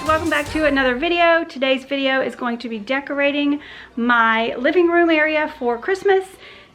welcome back to another video. Today's video is going to be decorating my living room area for Christmas.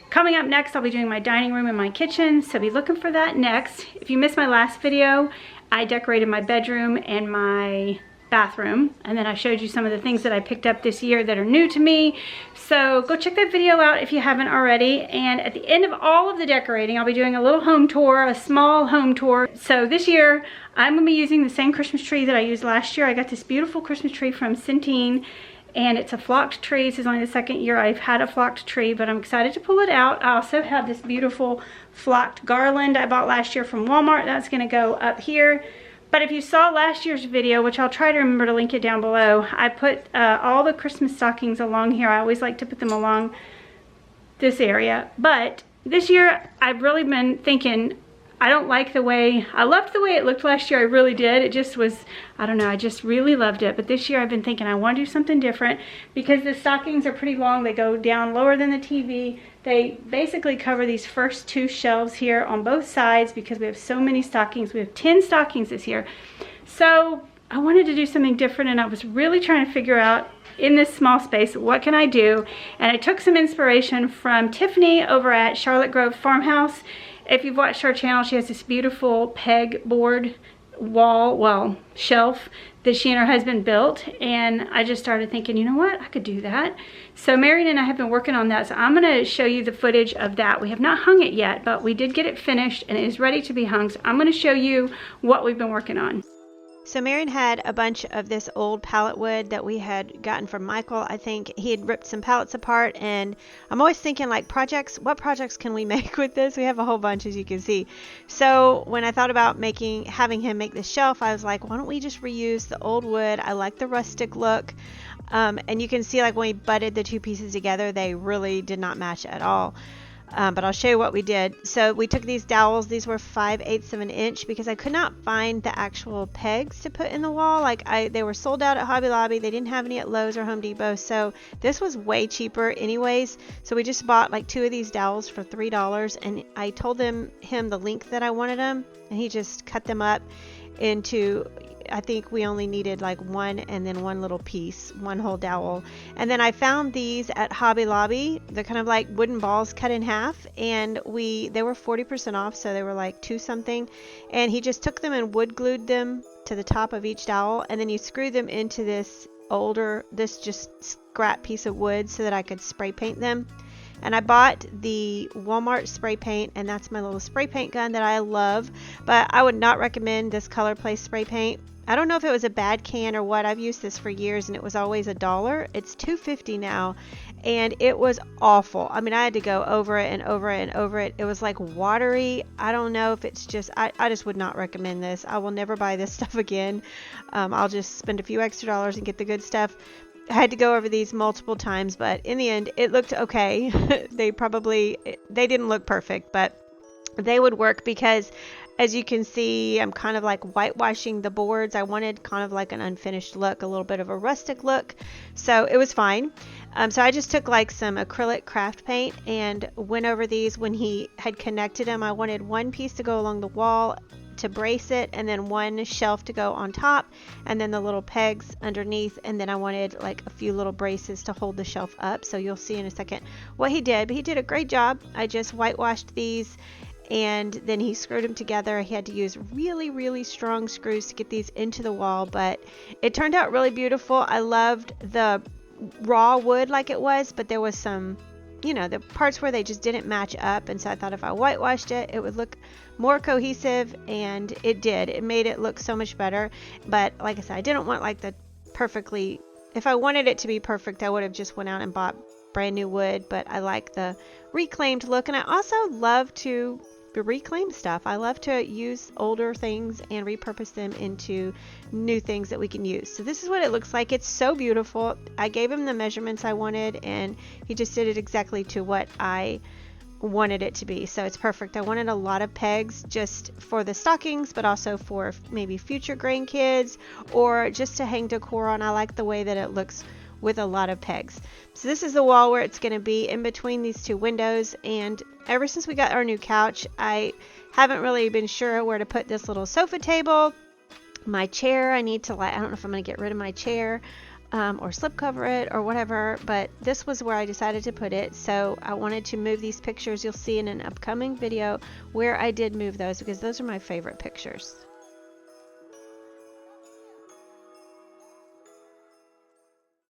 Coming up next, I'll be doing my dining room and my kitchen, so be looking for that next. If you missed my last video, I decorated my bedroom and my bathroom, and then I showed you some of the things that I picked up this year that are new to me. So go check that video out if you haven't already. And at the end of all of the decorating, I'll be doing a little home tour, a small home tour. So this year I'm gonna be using the same Christmas tree that I used last year. I got this beautiful Christmas tree from Centene, and it's a flocked tree. This is only the second year I've had a flocked tree, but I'm excited to pull it out. I also have this beautiful flocked garland I bought last year from Walmart. That's gonna go up here. But if you saw last year's video, which I'll try to remember to link it down below, I put all the Christmas stockings along here. I always like to put them along this area. But this year, I've really been thinking, I loved the way it looked last year. I really did. It just was, I don't know, I just really loved it. But this year I've been thinking I want to do something different because the stockings are pretty long. They go down lower than the TV. They basically cover these first two shelves here on both sides because we have so many stockings. We have 10 stockings this year. So I wanted to do something different, and I was really trying to figure out in this small space, what can I do? And I took some inspiration from Tiffany over at Charlotte Grove Farmhouse. If you've watched her channel, she has this beautiful peg board shelf that she and her husband built, and I just started thinking, you know what, I could do that. So Marion and I have been working on that, so I'm going to show you the footage of that. We have not hung it yet, but we did get it finished and it is ready to be hung, so I'm going to show you what we've been working on. So Marion had a bunch of this old pallet wood that we had gotten from Michael. I think he had ripped some pallets apart, and I'm always thinking like what projects can we make with this? We have a whole bunch, as you can see. So when I thought about having him make this shelf, I was like, why don't we just reuse the old wood? I like the rustic look. And you can see like when we butted the two pieces together, they really did not match at all. But I'll show you what we did. So we took these dowels. These were 5/8 of an inch because I could not find the actual pegs to put in the wall. They were sold out at Hobby Lobby. They didn't have any at Lowe's or Home Depot. So this was way cheaper anyways. So we just bought like 2 of these dowels for $3, and I told him the length that I wanted them, and he just cut them up into, I think we only needed like one and then one little piece, one whole dowel. And then I found these at Hobby Lobby. They're kind of like wooden balls cut in half, and they were 40% off, so they were like 2 something. And he just took them and wood glued them to the top of each dowel, and then he screwed them into this just scrap piece of wood so that I could spray paint them. And I bought the Walmart spray paint, and that's my little spray paint gun that I love, but I would not recommend this Color Place spray paint. I don't know if it was a bad can or what. I've used this for years, and it was always $1. It's $2.50 now, and it was awful. I mean, I had to go over it and over it and over it. It was like watery. I don't know if it's just, I just would not recommend this. I will never buy this stuff again. I'll just spend a few extra dollars and get the good stuff. I had to go over these multiple times, but in the end, it looked okay. They didn't look perfect, but they would work because, as you can see, I'm kind of like whitewashing the boards. I wanted kind of like an unfinished look, a little bit of a rustic look, so it was fine. So I just took like some acrylic craft paint and went over these. When he had connected them, I wanted one piece to go along the wall to brace it, and then one shelf to go on top, and then the little pegs underneath, and then I wanted like a few little braces to hold the shelf up. So you'll see in a second what he did, but he did a great job. I just whitewashed these, and then he screwed them together. He had to use really, really strong screws to get these into the wall, but it turned out really beautiful. I loved the raw wood like it was, but there was some, the parts where they just didn't match up, and so I thought if I whitewashed it, it would look more cohesive, and it did. It made it look so much better. But like I said, I didn't want like if I wanted it to be perfect, I would have just went out and bought brand new wood, but I like the reclaimed look, and I also love to reclaim stuff. I love to use older things and repurpose them into new things that we can use. So this is what it looks like. It's so beautiful. I gave him the measurements I wanted, and he just did it exactly to what I wanted it to be. So it's perfect. I wanted a lot of pegs just for the stockings, but also for maybe future grandkids or just to hang decor on. I like the way that it looks with a lot of pegs. So this is the wall where it's going to be in between these two windows, and ever since we got our new couch, I haven't really been sure where to put this little sofa table, My chair, I need to, like, I don't know if I'm going to get rid of my chair or slip cover it or whatever, but this was where I decided to put it. So I wanted to move these pictures. You'll see in an upcoming video where I did move those, because those are my favorite pictures.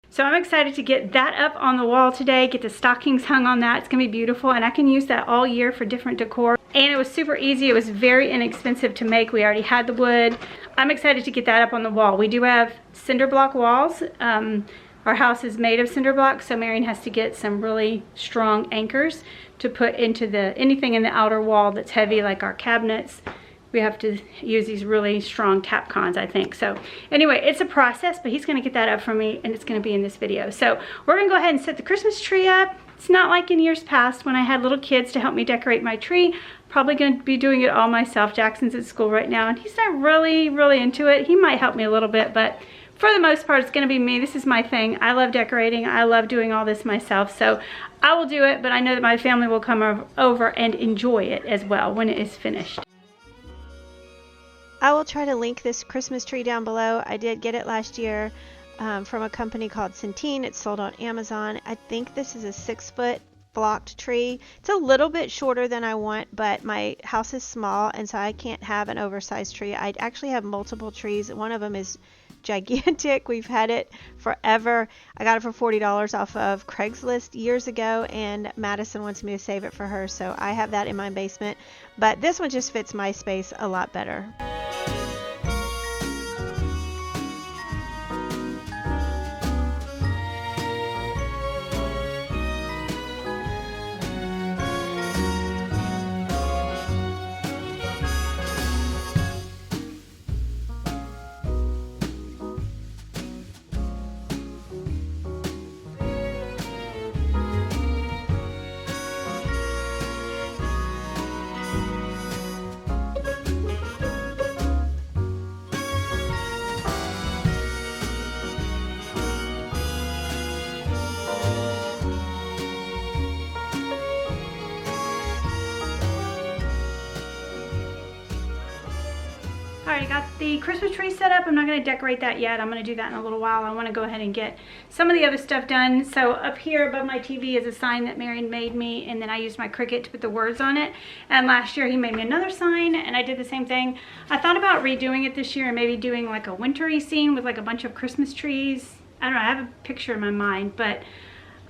So I'm excited to get that up on the wall today, get the stockings hung on that. It's gonna be beautiful, and I can use that all year for different decor. And it was super easy. It was very inexpensive to make. We already had the wood. I'm excited to get that up on the wall. We do have cinder block walls. Our house is made of cinder blocks, so Marion has to get some really strong anchors to put into anything in the outer wall that's heavy, like our cabinets. We have to use these really strong Tapcons, I think. So anyway, it's a process, but he's gonna get that up for me, and it's gonna be in this video. So we're gonna go ahead and set the Christmas tree up. It's not like in years past when I had little kids to help me decorate my tree. Probably gonna be doing it all myself. Jackson's at school right now, and he's not really into it. He might help me a little bit, but for the most part, it's gonna be me. This is my thing. I love decorating. I love doing all this myself. So I will do it, but I know that my family will come over and enjoy it as well when it is finished. I will try to link this Christmas tree down below. I did get it last year from a company called Centene. It's sold on Amazon. I think this is a 6-foot blocked tree. It's a little bit shorter than I want, but my house is small, and so I can't have an oversized tree. I actually have multiple trees. One of them is gigantic. We've had it forever. I got it for $40 off of Craigslist years ago, and Madison wants me to save it for her, so I have that in my basement. But this one just fits my space a lot better. Alright, I got the Christmas tree set up. I'm not going to decorate that yet. I'm going to do that in a little while. I want to go ahead and get some of the other stuff done. So up here above my TV is a sign that Marion made me, and then I used my Cricut to put the words on it. And last year he made me another sign, and I did the same thing. I thought about redoing it this year and maybe doing like a wintry scene with like a bunch of Christmas trees. I don't know, I have a picture in my mind, but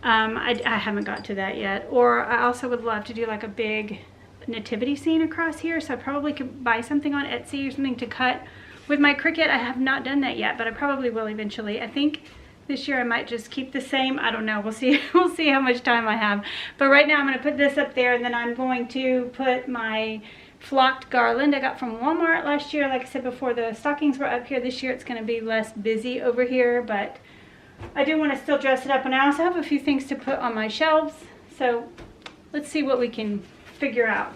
I haven't got to that yet. Or I also would love to do like a big nativity scene across here, so I probably could buy something on Etsy or something to cut with my Cricut. I have not done that yet, but I probably will eventually. I think this year I might just keep the same. I don't know, we'll see. We'll see how much time I have. But right now I'm going to put this up there, and then I'm going to put my flocked garland I got from Walmart last year. Like I said before, the stockings were up here. This year it's going to be less busy over here, but I do want to still dress it up, and I also have a few things to put on my shelves, so let's see what we can figure out.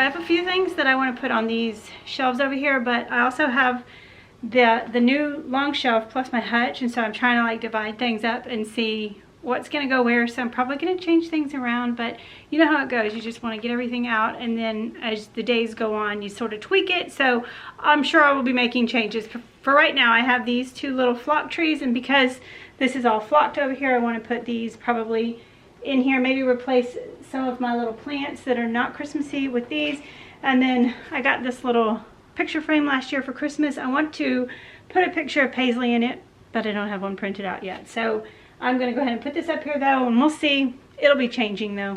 have a few things that I want to put on these shelves over here, but I also have the new long shelf plus my hutch, and so I'm trying to like divide things up and see what's going to go where. So I'm probably going to change things around, but you know how it goes. You just want to get everything out, and then as the days go on, you sort of tweak it. So I'm sure I will be making changes. For right now, I have these two little flock trees, and because this is all flocked over here, I want to put these probably in here, maybe replace some of my little plants that are not Christmassy with these. And then I got this little picture frame last year for Christmas. I want to put a picture of Paisley in it, but I don't have one printed out yet. So I'm going to go ahead and put this up here though, and we'll see. It'll be changing though.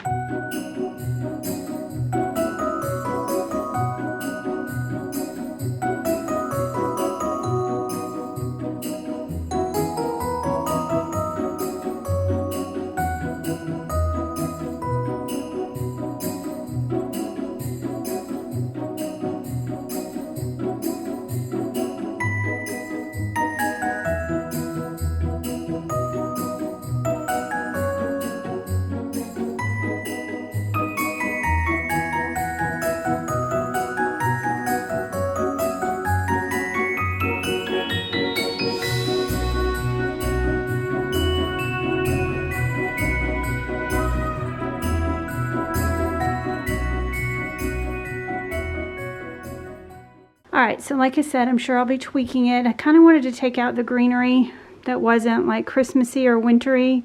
Alright, so like I said, I'm sure I'll be tweaking it. I kind of wanted to take out the greenery that wasn't like Christmassy or wintry.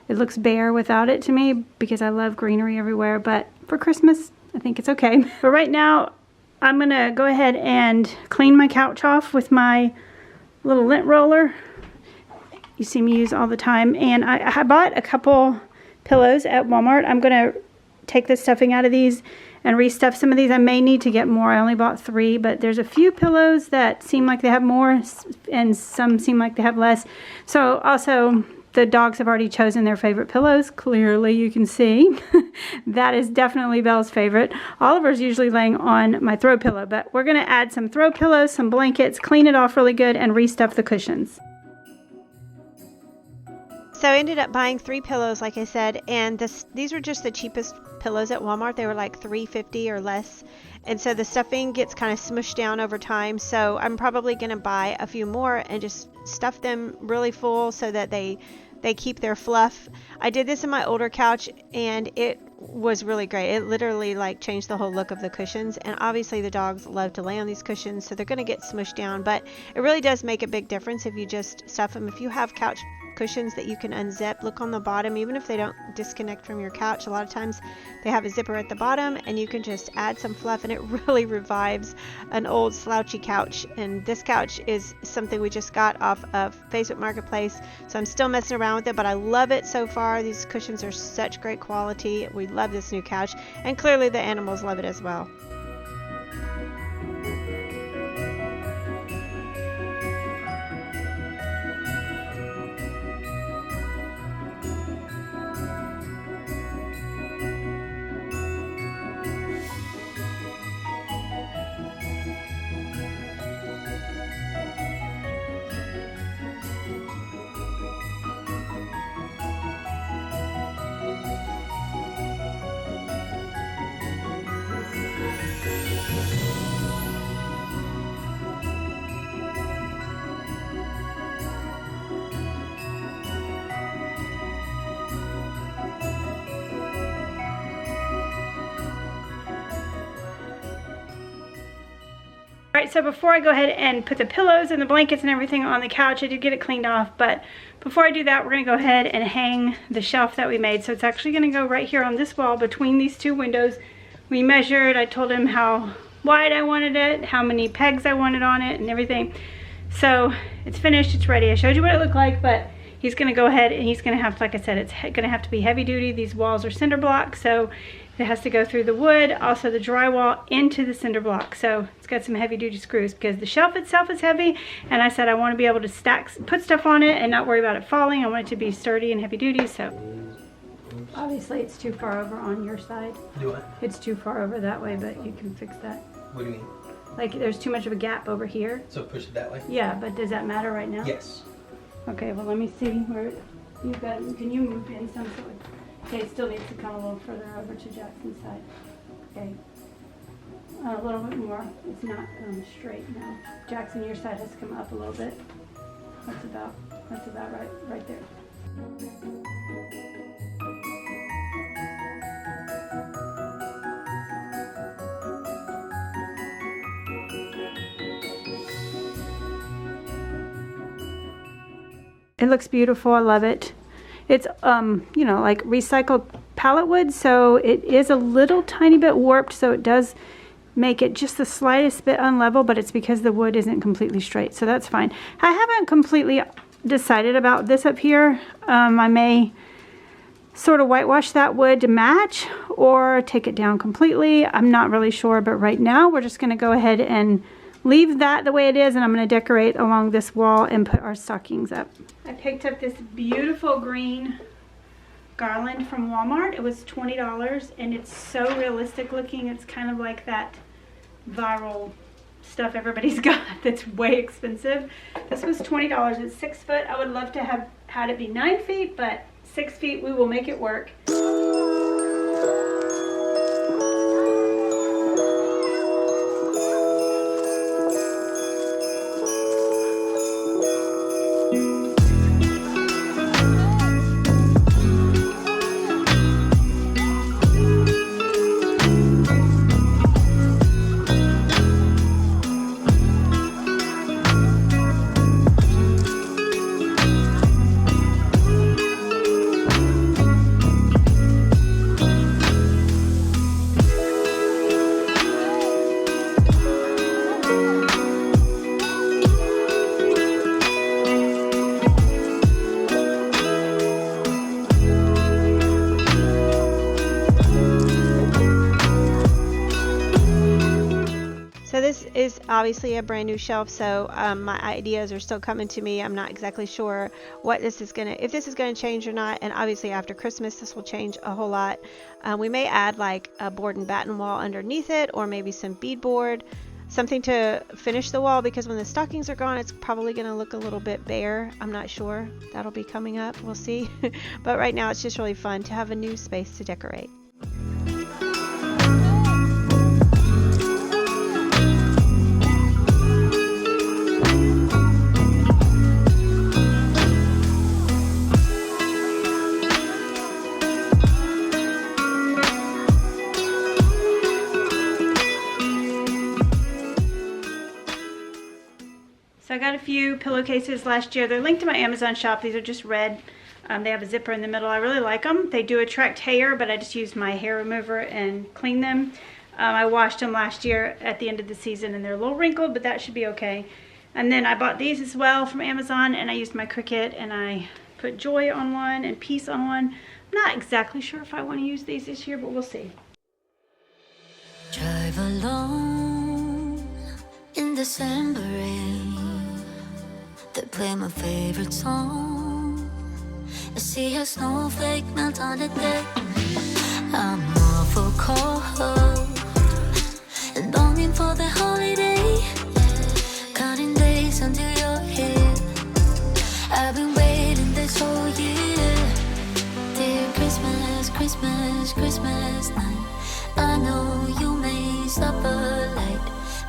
It looks bare without it to me because I love greenery everywhere, but for Christmas, I think it's okay. But right now, I'm going to go ahead and clean my couch off with my little lint roller. You see me use all the time. And I bought a couple pillows at Walmart. I'm going to take the stuffing out of these and restuff some of these. I may need to get more. I only bought 3, but there's a few pillows that seem like they have more and some seem like they have less. So also, the dogs have already chosen their favorite pillows. Clearly, you can see. That is definitely Belle's favorite. Oliver's usually laying on my throw pillow, but we're going to add some throw pillows, some blankets, clean it off really good, and restuff the cushions. So I ended up buying 3 pillows, like I said, and these were just the cheapest pillows at Walmart. They were like $3.50 or less, and so the stuffing gets kind of smushed down over time. So I'm probably going to buy a few more and just stuff them really full so that they keep their fluff. I did this in my older couch, and it was really great. It literally like changed the whole look of the cushions, and obviously the dogs love to lay on these cushions, so they're going to get smushed down, but it really does make a big difference if you just stuff them. If you have couch cushions that you can unzip, look on the bottom. Even if they don't disconnect from your couch, a lot of times they have a zipper at the bottom, and you can just add some fluff, and it really revives an old slouchy couch. And this couch is something we just got off of Facebook Marketplace, so I'm still messing around with it, but I love it so far. These cushions are such great quality. We love this new couch, and clearly the animals love it as well. Alright, so before I go ahead and put the pillows and the blankets and everything on the couch, I did get it cleaned off, but before I do that, we're going to go ahead and hang the shelf that we made. So it's actually going to go right here on this wall between these 2 windows. We measured, I told him how wide I wanted it, how many pegs I wanted on it, and everything. So it's finished, it's ready. I showed you what it looked like, but he's going to go ahead and he's going to have, like I said, it's going to have to be heavy duty. These walls are cinder block, so it has to go through the wood, also the drywall, into the cinder block. So it's got some heavy duty screws because the shelf itself is heavy, and I said I want to be able to put stuff on it and not worry about it falling. I want it to be sturdy and heavy duty, so obviously it's too far over on your side. Do what? It's too far over that way, but you can fix that. What do you mean? Like there's too much of a gap over here. So push it that way? Yeah, but does that matter right now? Yes. Okay, well let me see where you've got, can you move in some sort of, okay, it still needs to come a little further over to Jackson's side. Okay. A little bit more. It's not straight now. Jackson, your side has to come up a little bit. That's about right there. It looks beautiful. I love it. It's you know, like recycled pallet wood, so it is a little tiny bit warped, so it does make it just the slightest bit unlevel, but it's because the wood isn't completely straight, so that's fine. I haven't completely decided about this up here. I may sort of whitewash that wood to match or take it down completely. I'm not really sure, but right now we're just going to go ahead and leave that the way it is, and I'm going to decorate along this wall and put our stockings up. I picked up this beautiful green garland from Walmart. It was $20 and it's so realistic looking. It's kind of like that viral stuff everybody's got that's way expensive. This was $20. It's 6 foot. I would love to have had it be 9 feet, but 6 feet, we will make it work. So this is obviously a brand new shelf, so my ideas are still coming to me. I'm not exactly sure what this is if this is gonna change or not, and obviously after Christmas this will change a whole lot. We may add like a board and batten wall underneath it, or maybe some beadboard, something to finish the wall, because when the stockings are gone it's probably gonna look a little bit bare. I'm not sure. That'll be coming up, we'll see. But right now it's just really fun to have a new space to decorate. So I got a few pillowcases last year. They're linked to my Amazon shop. These are just red. They have a zipper in the middle. I really like them. They do attract hair, but I just used my hair remover and cleaned them. I washed them last year at the end of the season, and they're a little wrinkled, but that should be okay. And then I bought these as well from Amazon, and I used my Cricut, and I put Joy on one and Peace on one. I'm not exactly sure if I want to use these this year, but we'll see. Drive alone in December rain. They play my favorite song. I see a snowflake melt on the deck. I'm awful cold and longing for the holiday. Counting days until you're here. I've been waiting this whole year. Dear Christmas, Christmas, Christmas night. I know you may stop a light,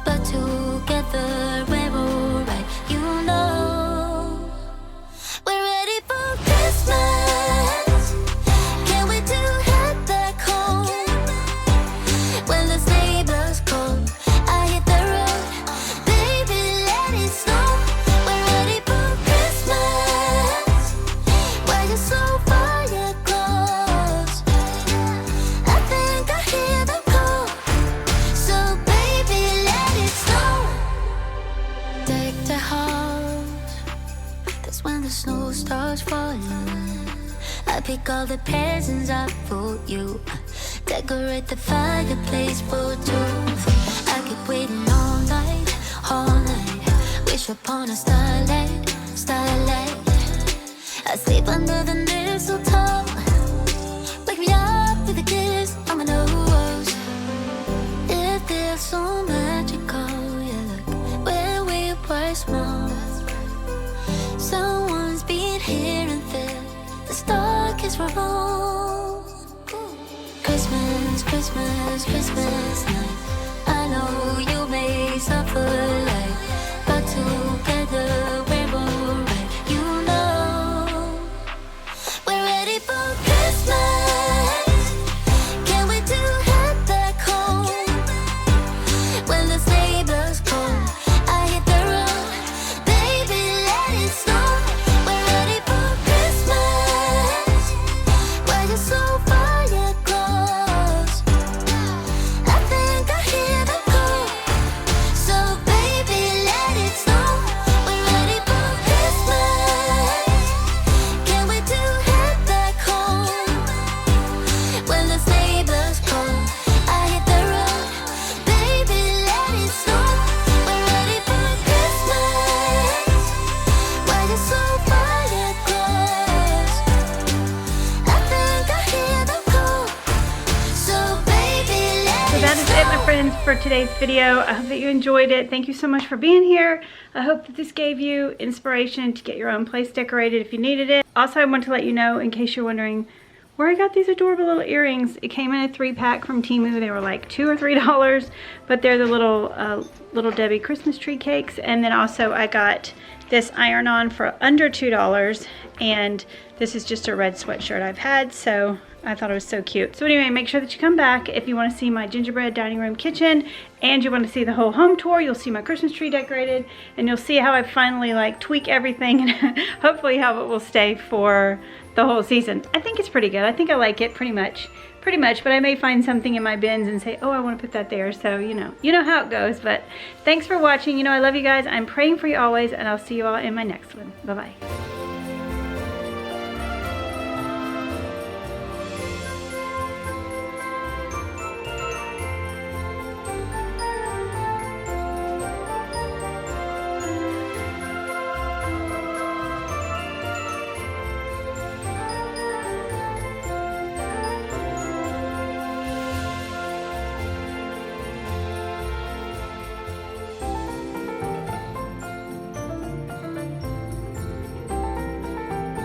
but together we're alright. You know we're ready for Christmas. Can't wait to head back home. When the sleigh bells call, I hit the road. Baby, let it snow. We're ready for Christmas. Why you so far yet close? I think I hear them call. So baby, let it snow. Deck the house. That's when the snow starts falling. I pick all the presents up for you. Decorate the fireplace for two. I keep waiting all night, all night. Wish upon a starlight, starlight. I sleep under the mistletoe. Wake me up with a kiss on my nose. It feels so magical, yeah, look where we were small. Someone's been here and there. The stock is for all. Christmas, Christmas, Christmas night. I know friends, for today's video. I hope that you enjoyed it. Thank you so much for being here. I hope that this gave you inspiration to get your own place decorated if you needed it. Also, I want to let you know, in case you're wondering where I got these adorable little earrings. It came in a 3-pack from Temu. They were like $2 or $3, but they're the little Debbie Christmas tree cakes. And then also I got this iron-on for under $2, and this is just a red sweatshirt I've had, so I thought it was so cute. So anyway, make sure that you come back if you want to see my gingerbread dining room kitchen, and you want to see the whole home tour. You'll see my Christmas tree decorated, and you'll see how I finally like tweak everything and hopefully how it will stay for the whole season. I think it's pretty good. I think I like it pretty much, but I may find something in my bins and say, oh, I want to put that there. So, you know how it goes. But thanks for watching. I love you guys. I'm praying for you always, and I'll see you all in my next one. Bye-bye.